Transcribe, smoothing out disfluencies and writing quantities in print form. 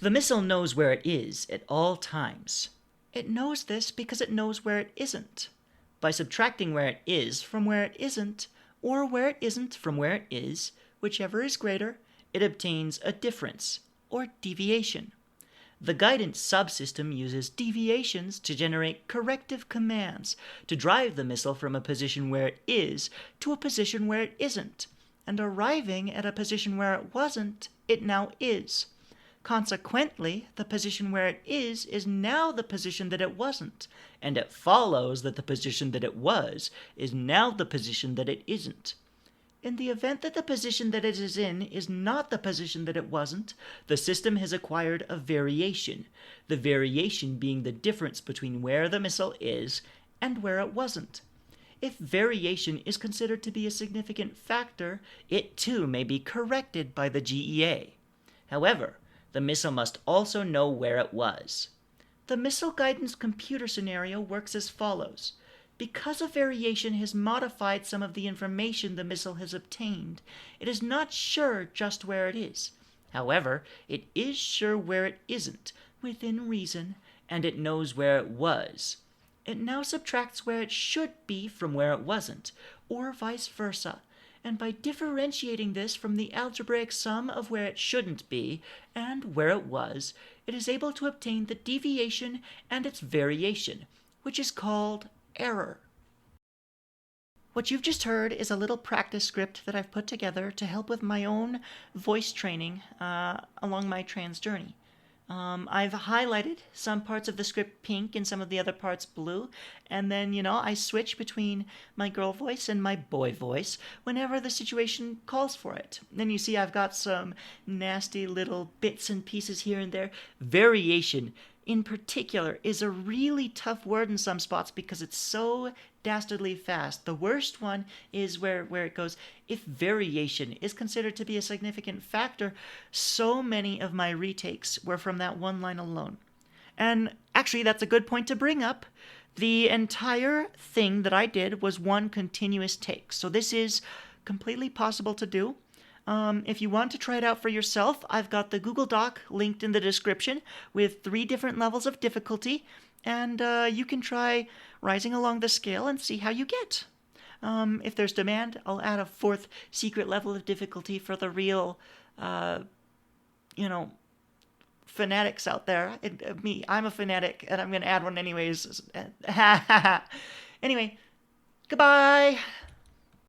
The missile knows where it is at all times. It knows this because it knows where it isn't. By subtracting where it is from where it isn't, or where it isn't from where it is, whichever is greater, it obtains a difference, or deviation. The guidance subsystem uses deviations to generate corrective commands to drive the missile from a position where it is to a position where it isn't, and arriving at a position where it wasn't, it now is. Consequently, the position where it is now the position that it wasn't, and it follows that the position that it was is now the position that it isn't. In the event that the position that it is in is not the position that it wasn't, the system has acquired a variation, the variation being the difference between where the missile is and where it wasn't. If variation is considered to be a significant factor, it too may be corrected by the GEA. However, the missile must also know where it was. The missile guidance computer scenario works as follows. Because a variation has modified some of the information the missile has obtained, it is not sure just where it is. However, it is sure where it isn't, within reason, and it knows where it was. It now subtracts where it should be from where it wasn't, or vice versa, and by differentiating this from the algebraic sum of where it shouldn't be and where it was, it is able to obtain the deviation and its variation, which is called error. What you've just heard is a little practice script that I've put together to help with my own voice training along my trans journey. I've highlighted some parts of the script pink and some of the other parts blue, and then, I switch between my girl voice and my boy voice whenever the situation calls for it. Then you see I've got some nasty little bits and pieces here and there. Variation, in particular, is a really tough word in some spots because it's so dastardly fast. The worst one is where it goes, if variation is considered to be a significant factor, so many of my retakes were from that one line alone. And actually, that's a good point to bring up. The entire thing that I did was one continuous take. So this is completely possible to do. If you want to try it out for yourself, I've got the Google Doc linked in the description with 3 different levels of difficulty, and you can try rising along the scale and see how you get. If there's demand, I'll add a 4th secret level of difficulty for the real, fanatics out there. I'm a fanatic, and I'm going to add one anyways. Anyway, goodbye!